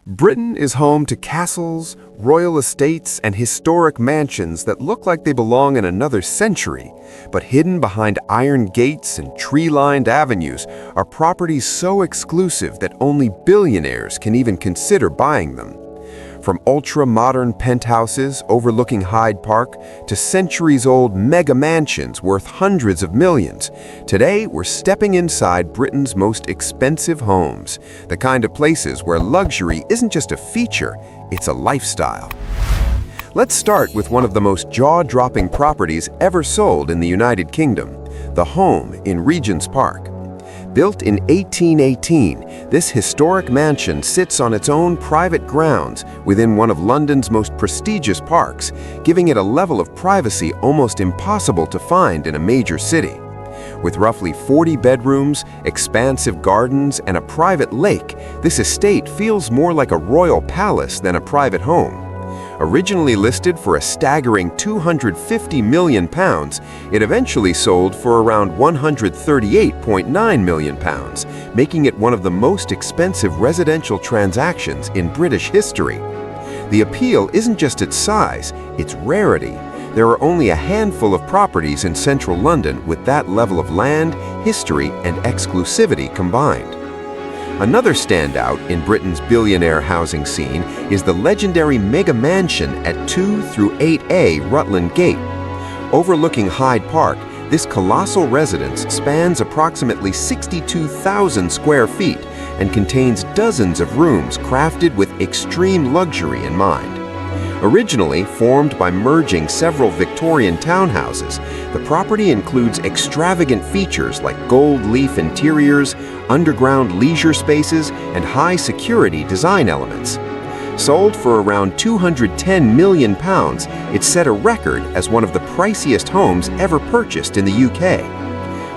Britain is home to castles, royal estates, and historic mansions that look like they belong in another century, but hidden behind iron gates and tree-lined avenues are properties so exclusive that only billionaires can even consider buying them. From ultra-modern penthouses overlooking Hyde Park to centuries-old mega mansions worth hundreds of millions, today we're stepping inside Britain's most expensive homes, the kind of places where luxury isn't just a feature, it's a lifestyle. Let's start with one of the most jaw-dropping properties ever sold in the United Kingdom, the home in Regent's Park. Built in 1818, this historic mansion sits on its own private grounds within one of London's most prestigious parks, giving it a level of privacy almost impossible to find in a major city. With roughly 40 bedrooms, expansive gardens, and a private lake, this estate feels more like a royal palace than a private home. Originally listed for a staggering £250 million, it eventually sold for around £138.9 million, making it one of the most expensive residential transactions in British history. The appeal isn't just its size, it's rarity. There are only a handful of properties in central London with that level of land, history, and exclusivity combined. Another standout in Britain's billionaire housing scene is the legendary mega mansion at 2 through 8A Rutland Gate. Overlooking Hyde Park, this colossal residence spans approximately 62,000 square feet and contains dozens of rooms crafted with extreme luxury in mind. Originally formed by merging several Victorian townhouses, the property includes extravagant features like gold leaf interiors, underground leisure spaces, and high-security design elements. Sold for around £210 million, it set a record as one of the priciest homes ever purchased in the UK.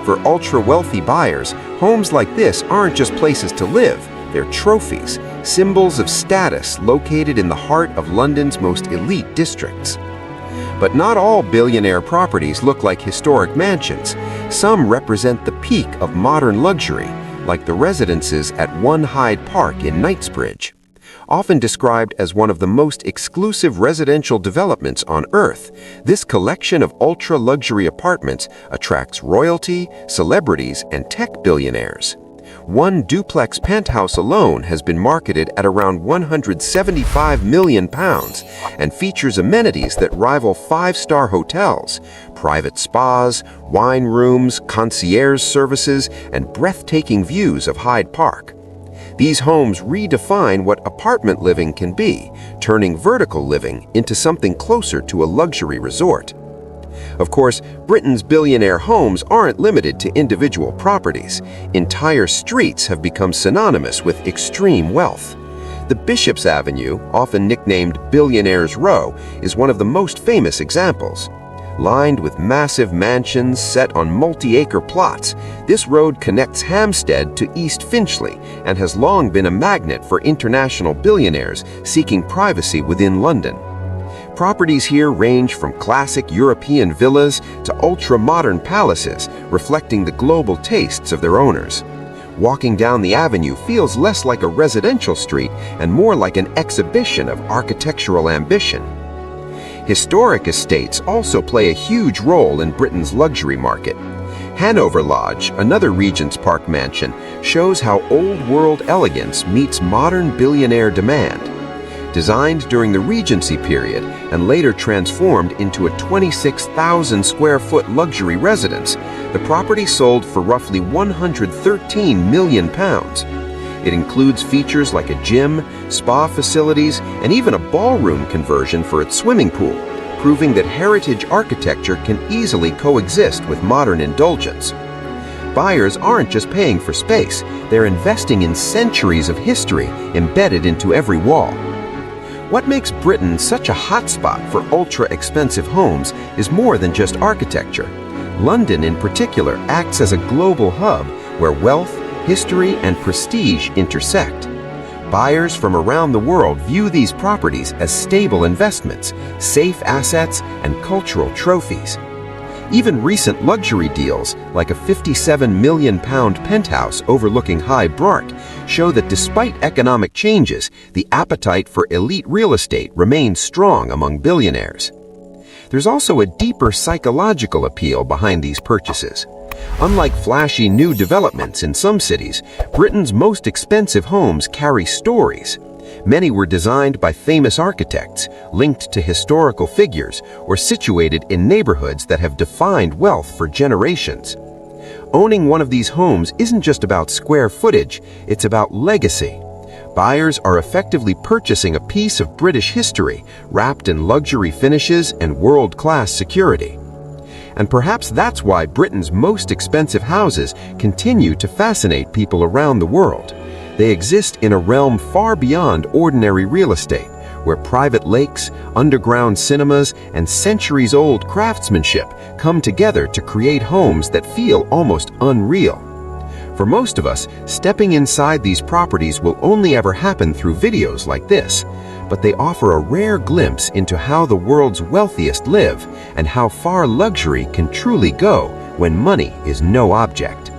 For ultra-wealthy buyers, homes like this aren't just places to live, they're trophies, symbols of status located in the heart of London's most elite districts. But not all billionaire properties look like historic mansions. Some represent the peak of modern luxury, like the residences at 1 Hyde Park in Knightsbridge. Often described as one of the most exclusive residential developments on Earth, this collection of ultra-luxury apartments attracts royalty, celebrities, and tech billionaires. One duplex penthouse alone has been marketed at around £175 million and features amenities that rival five-star hotels, private spas, wine rooms, concierge services, and breathtaking views of Hyde Park. These homes redefine what apartment living can be, turning vertical living into something closer to a luxury resort. Of course, Britain's billionaire homes aren't limited to individual properties. Entire streets have become synonymous with extreme wealth. The Bishop's Avenue, often nicknamed Billionaires' Row, is one of the most famous examples. Lined with massive mansions set on multi-acre plots, this road connects Hampstead to East Finchley and has long been a magnet for international billionaires seeking privacy within London. Properties here range from classic European villas to ultra-modern palaces, reflecting the global tastes of their owners. Walking down the avenue feels less like a residential street and more like an exhibition of architectural ambition. Historic estates also play a huge role in Britain's luxury market. Hanover Lodge, another Regent's Park mansion, shows how old-world elegance meets modern billionaire demand. Designed during the Regency period and later transformed into a 26,000 square foot luxury residence, the property sold for roughly £113 million. It includes features like a gym, spa facilities, and even a ballroom conversion for its swimming pool, proving that heritage architecture can easily coexist with modern indulgence. Buyers aren't just paying for space, they're investing in centuries of history embedded into every wall. What makes Britain such a hotspot for ultra-expensive homes is more than just architecture. London, in particular, acts as a global hub where wealth, history, and prestige intersect. Buyers from around the world view these properties as stable investments, safe assets, and cultural trophies. Even recent luxury deals, like a £57 million penthouse overlooking Hyde Park, show that despite economic changes, the appetite for elite real estate remains strong among billionaires. There's also a deeper psychological appeal behind these purchases. Unlike flashy new developments in some cities, Britain's most expensive homes carry stories. Many were designed by famous architects, linked to historical figures, or situated in neighborhoods that have defined wealth for generations. Owning one of these homes isn't just about square footage, it's about legacy. Buyers are effectively purchasing a piece of British history, wrapped in luxury finishes and world-class security. And perhaps that's why Britain's most expensive houses continue to fascinate people around the world. They exist in a realm far beyond ordinary real estate, where private lakes, underground cinemas, and centuries-old craftsmanship come together to create homes that feel almost unreal. For most of us, stepping inside these properties will only ever happen through videos like this, but they offer a rare glimpse into how the world's wealthiest live and how far luxury can truly go when money is no object.